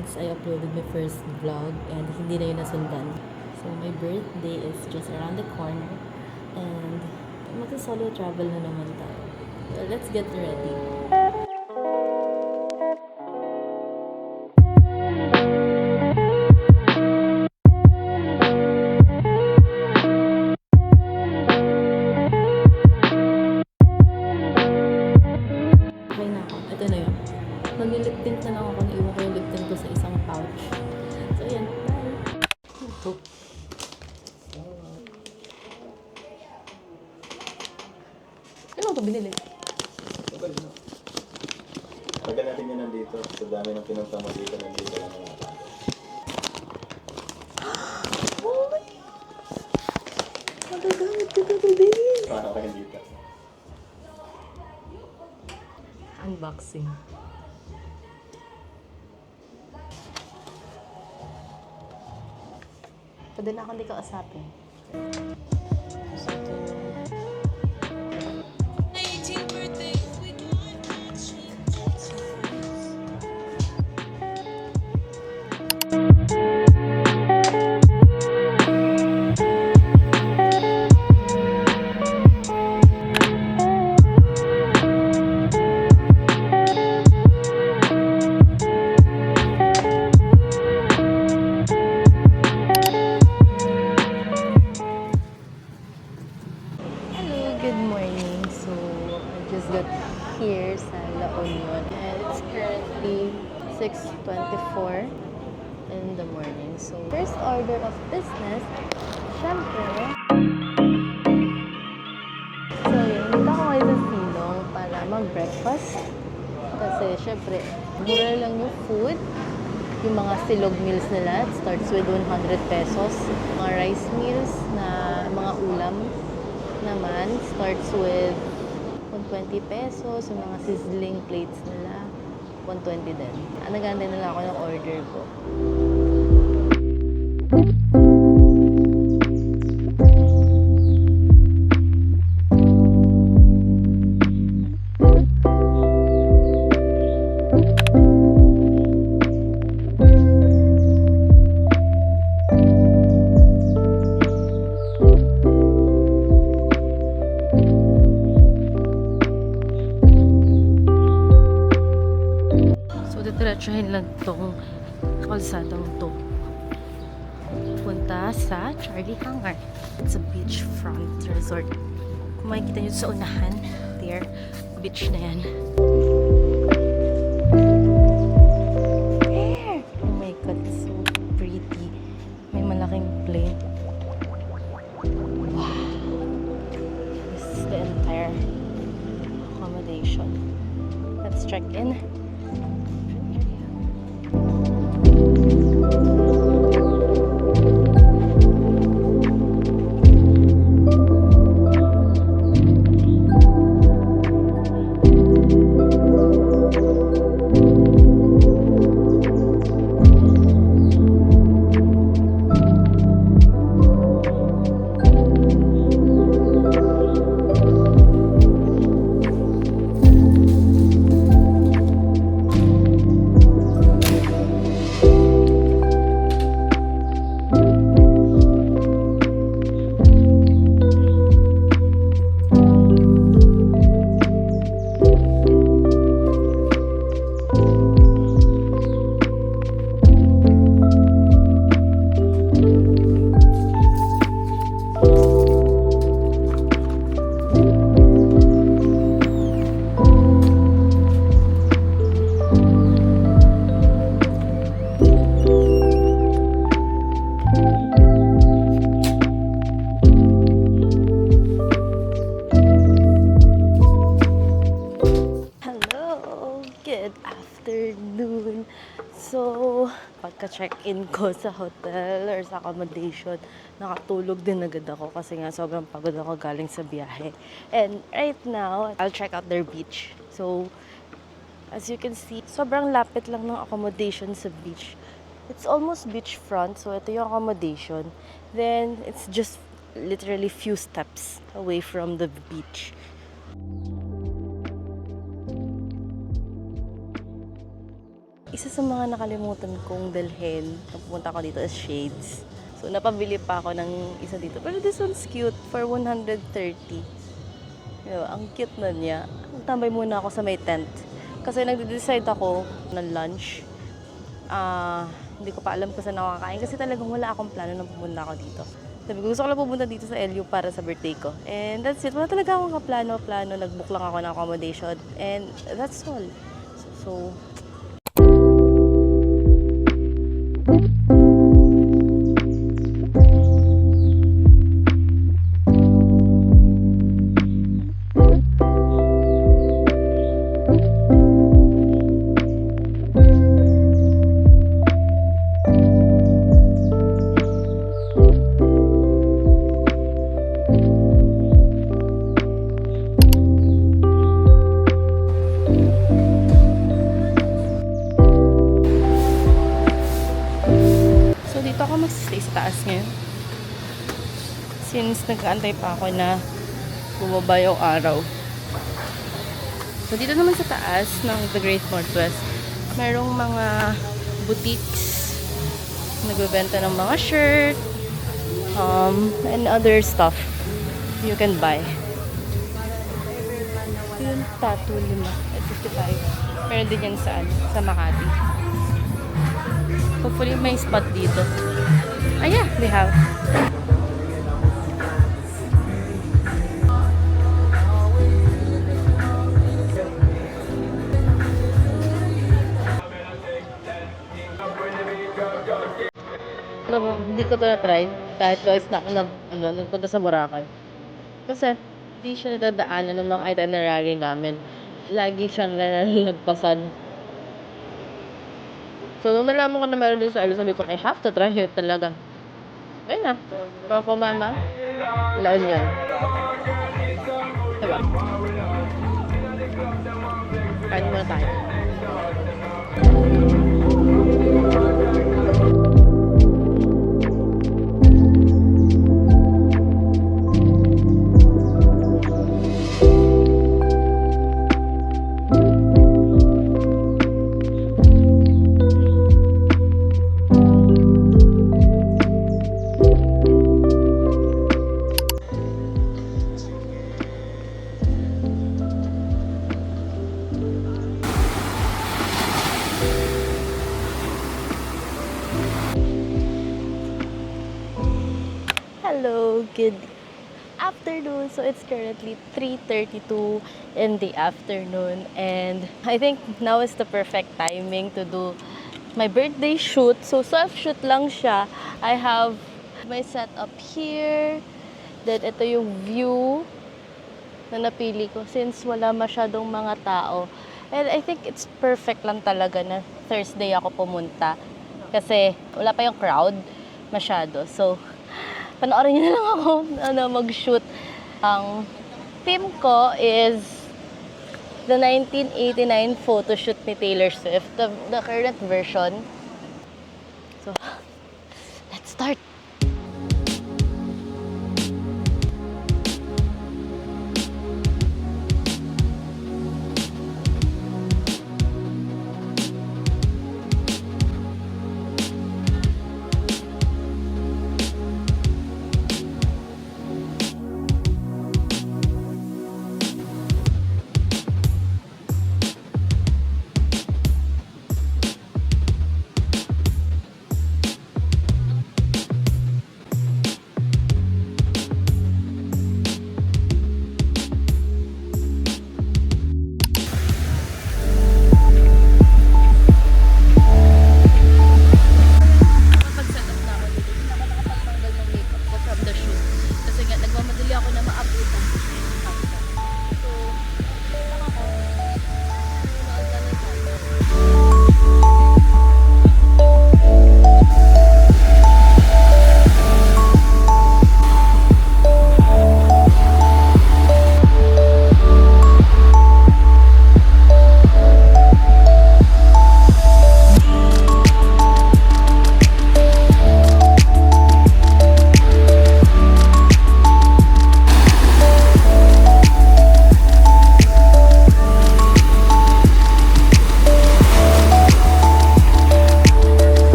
since I uploaded my first vlog and hindi na yun nasundan. So my birthday is just around the corner and mag-solo travel na naman tayo. So let's get ready. Okay na ako. Ito na yun. Mag-lip tint na lang ako. Naiwan ko yung lip tint ko sa isang pouch. So yan. Bye! Ito. Ano ito binili? Tagal natin yun nandito. Sa dami ng pinunta mo dito, nandito lang mga tao. Magagamit ko ito din! Paano kayo dito? Unboxing. Pwede na ako hindi ka asapin. So, ito yung... Good morning. So, I just got here sa La Union and it's currently 6:24 in the morning. So, first order of business, syempre. So, yun. Dito ako ngayon sa Silong para mag-breakfast. Kasi, syempre, mura lang yung food. Yung mga silog meals nila, it starts with 100 pesos. Mga rice meals na mga ulam naman starts with 120 pesos. Yung mga sizzling plates nila, 120 din. Naganda nila ako ng order ko. Diretsuhin lang tong kalsadang to. Punta sa Charlie Hangar. It's a beachfront resort. Kung makikita nyo sa unahan, there, beach na yan. There! Oh my God, it's so pretty. May malaking plane. Wow! This is the entire accommodation. Let's check in. Afternoon. So, pagka-check-in ko sa hotel or sa accommodation, nakatulog din agad ako kasi nga sobrang pagod ako galing sa biyahe. And right now, I'll check out their beach. So, as you can see, sobrang lapit lang ng accommodation sa beach. It's almost beachfront, so ito yung accommodation. Then, it's just literally few steps away from the beach. isa sa mga nakalimutan kong dalhin nung pumunta ako dito is shades. So, napabili pa ako ng isa dito. Pero this one's cute for 130. Ang cute na niya. Tambay muna ako sa may tent. Kasi nagde-decide ako ng lunch. Hindi ko pa alam kung saan ako kakain kasi talagang wala akong plano nung pumunta ako dito. Sabi ko, gusto ko lang pumunta dito sa LU para sa birthday ko. And that's it. Wala talaga akong kaplano-plano. Nag-book lang ako ng accommodation. And that's all. So dito ako mag-stay sa taas ngayon. Since nag-aantay pa ako na bumaba yung araw. So dito naman sa taas ng The Great Northwest, merong mga boutiques. Nagbebenta ng mga shirt, and other stuff you can buy. Yung tattoo 5 at 55. Meron din yan sa Makati. Hopefully may spot dito. Yeah, we have. Hindi ko ito na-try kahit guys na nagpunta sa Boracay. Kasi hindi siya nadadaanan ng mga itinerary namin. Lagi siyang nalagpasan. So, nung nalaman ko na meron din sa sabi ko, I have to try it talaga. Ayun na. Para po mama, laon yan. Diba? Kain muna tayo. Hello, good afternoon. So it's currently 3:32 in the afternoon and I think now is the perfect timing to do my birthday shoot. So self-shoot lang siya. I have my setup here. Then ito yung view na napili ko since wala masyadong mga tao. And I think it's perfect lang talaga na Thursday ako pumunta. Kasi wala pa yung crowd masyado. So panoorin niyo na lang ako mag-shoot. Ang theme ko is the 1989 photo shoot ni Taylor Swift, the current version. So, let's start!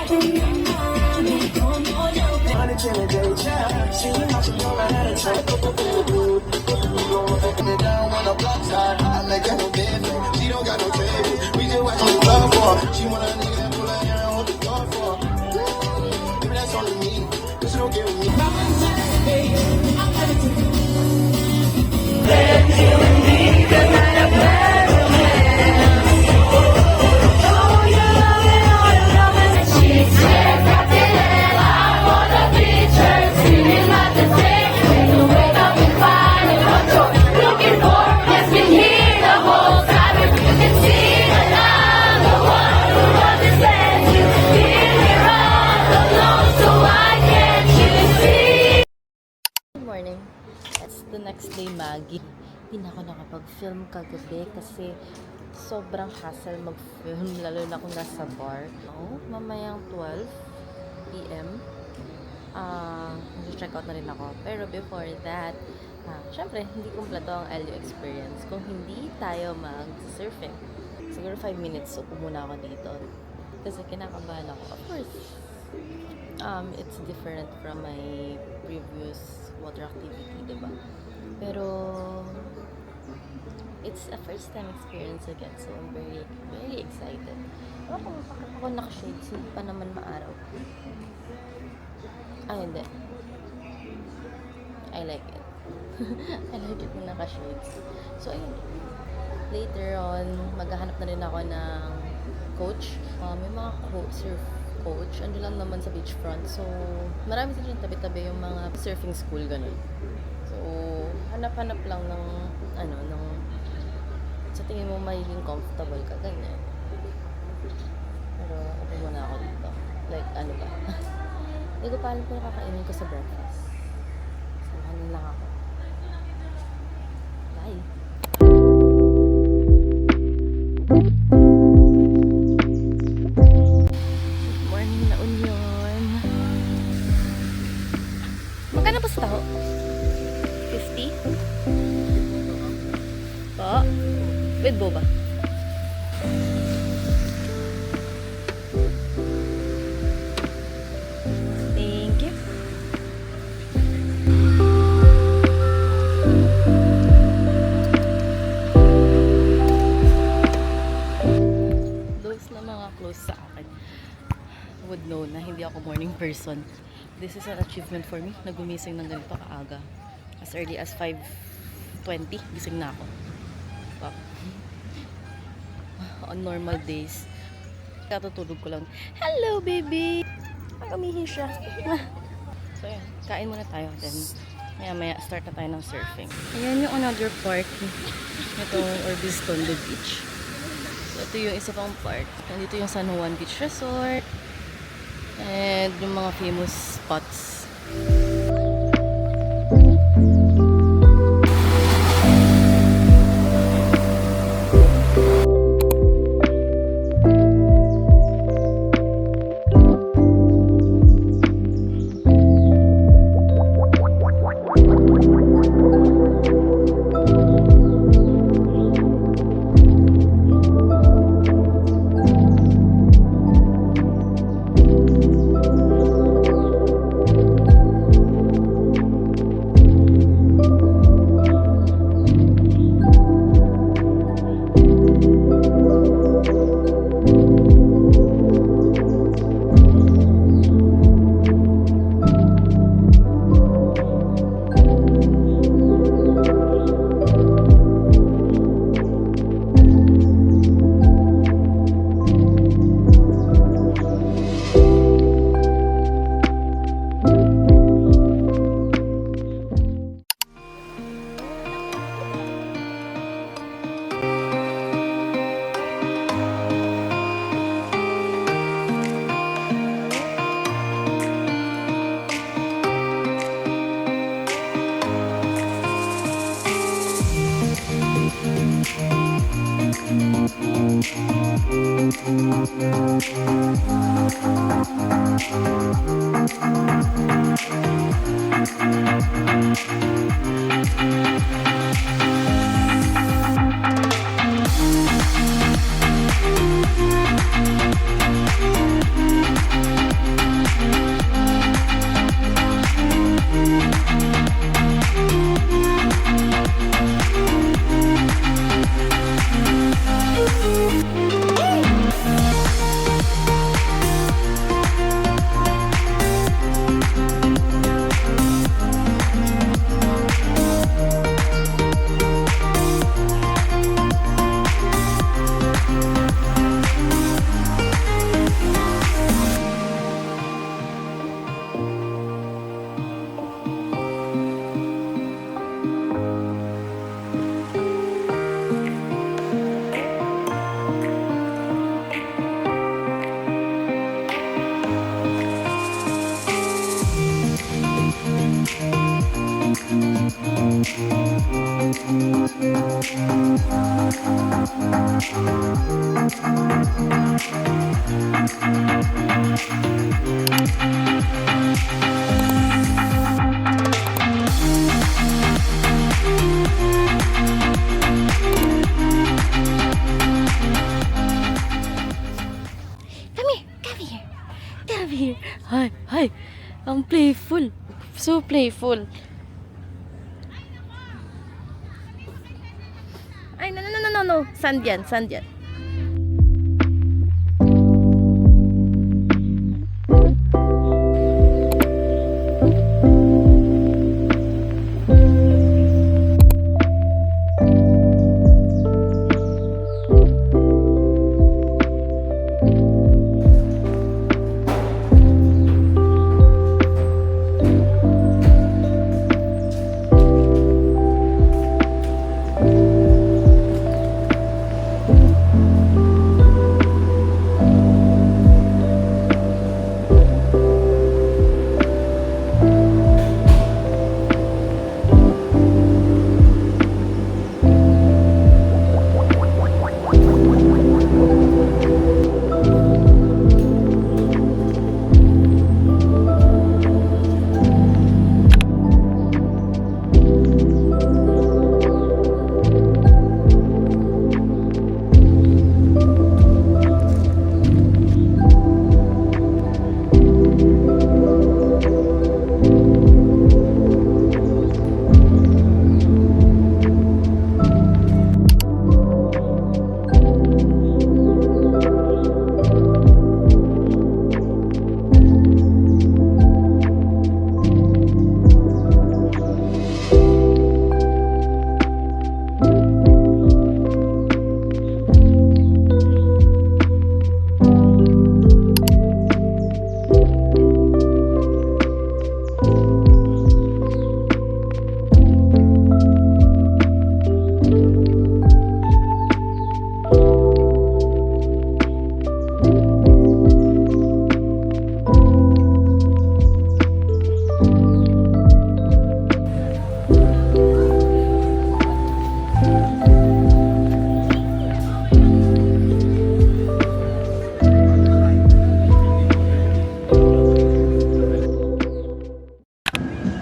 Good morning. It's the next day, Maggie. Hindi na ako nakapag-film kagabi kasi sobrang hassle mag-film, lalo na kung nasa bar. Mamayang 12 p.m. Mag-check out na rin ako. Pero before that, syempre, hindi kumpleto ang LU experience kung hindi tayo mag-surfing. Siguro 5 minutes, upo muna ako dito. Kasi kinakabahan ako. Of course, it's different from my previous water activity, diba? Pero it's a first time experience again, so I'm very, very excited. Ako bakit ako naka-shades, hindi pa naman maaraw. Hindi. I like it. I like it na naka-shades. So, ayun. Later on, maghahanap na rin ako ng coach. May mga surf coach. Ando lang naman sa beachfront. So, marami sila yung tabi-tabi yung mga surfing school, ganun. So, hanap-hanap lang ng, sa tingin mo magiging comfortable ka, ganyan. Pero, upo muna ako dito. Like, ano ba? Hindi ko pa alam kung kakainin ko sa breakfast. Samahan lang ako. Bye! Good morning na Union. Magkano ba sa taho? 50? Po? With boba? Thank you. Those na mga close sa akin would know na hindi ako morning person. This is an achievement for me na gumising ng ganito kaaga. As early as 5:20, gising na ako. Wow. On normal days, katutulog ko lang. Hello, baby! Umihi siya. So, yan. Kain muna tayo. Then, maya start na tayo ng surfing. Ayan yung another part. Itong Orbis Tondo Beach. So, ito yung isa pang part. Nandito yung San Juan Beach Resort. And yung mga famous spots. Come here, come here, come here. Hi, hi. Ang playful. So playful. Ay, no, no, no, no, no, no. Sand yan, sand yan.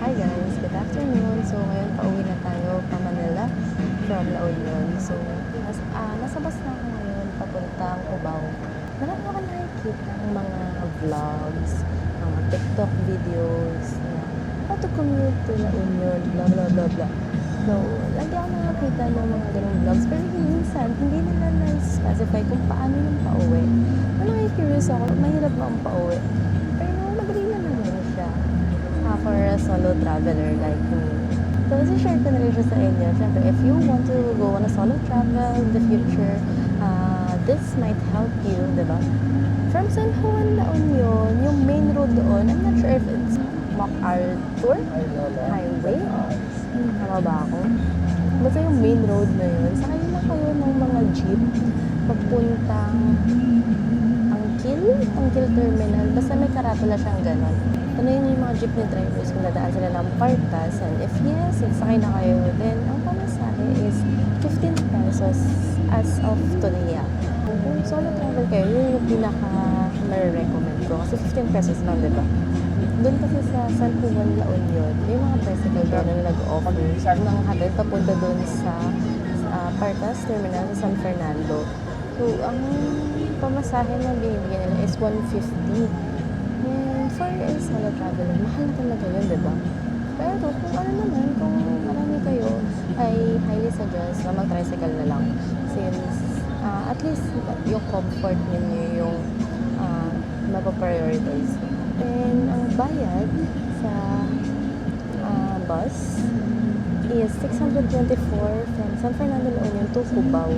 Hi guys, good afternoon. So ngayon pauwi na tayo pa Manila from La Union. So nasa bus na ako ngayon papuntang Cubao. Marami ako nakikita ng mga vlogs, mga TikTok videos na how to commute to La Union, blah blah blah blah. So, lagi ako nakakita ng mga ganung vlogs pero minsan hindi nila na-specify kung paano yung pauwi. Nakikurious ako, mahirap ba ang pauwi? Pero madali na naman siya. For a solo traveler like me. So, share ko na rin siya sa inyo. Siyempre, if you want to go on a solo travel in the future, this might help you, diba? From San Juan, La Union, yung main road doon, I'm not sure if it's MacArthur Highway. Tama ba ako? Basta yung main road na yun, sakay lang kayo ng mga jeep papuntang Angkil Terminal. Basta may karatula siyang ganon. Ano yun yung mga jeepney drivers kung dadaan sila ng Partas, and if yes, sakay na kayo, then ang pamasahe is 15 pesos as of today. Kung solo travel kayo, yun yung pinaka-recommend ko. Kasi 15 pesos lang, diba? Doon kasi sa San Juan, La Union, yung mga tricycle doon na nag-offer ng hatid papunta doon sa Partas Terminal sa San Fernando. So, ang pamasahe na binibigyan nila is 150. And for a solo traveler, mahal na talaga yun, diba? Pero kung ano naman, kung marami kayo, I highly suggest na mag-tricycle na lang. Since at least yung comfort ninyo yung mapaprioritize. And ang bayad sa bus is 624 from San Fernando, La Union to Cubao.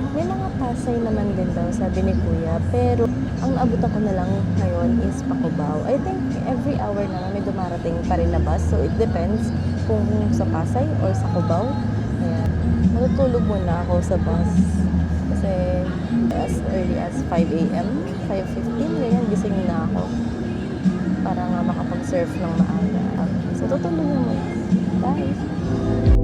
May mga Pasay naman din daw, sabi ni Kuya. Pero ang naabutan ko na lang ngayon is pa Cubao. I think every hour na may dumarating pa rin na bus. So it depends kung sa Pasay or sa Cubao. Ayan. Matutulog muna ako sa bus. Kasi as early as 5 a.m., 5:15, ganyan, gising na ako. Para nga makapag-surf ng maaga. So tutulog na muna. Bye!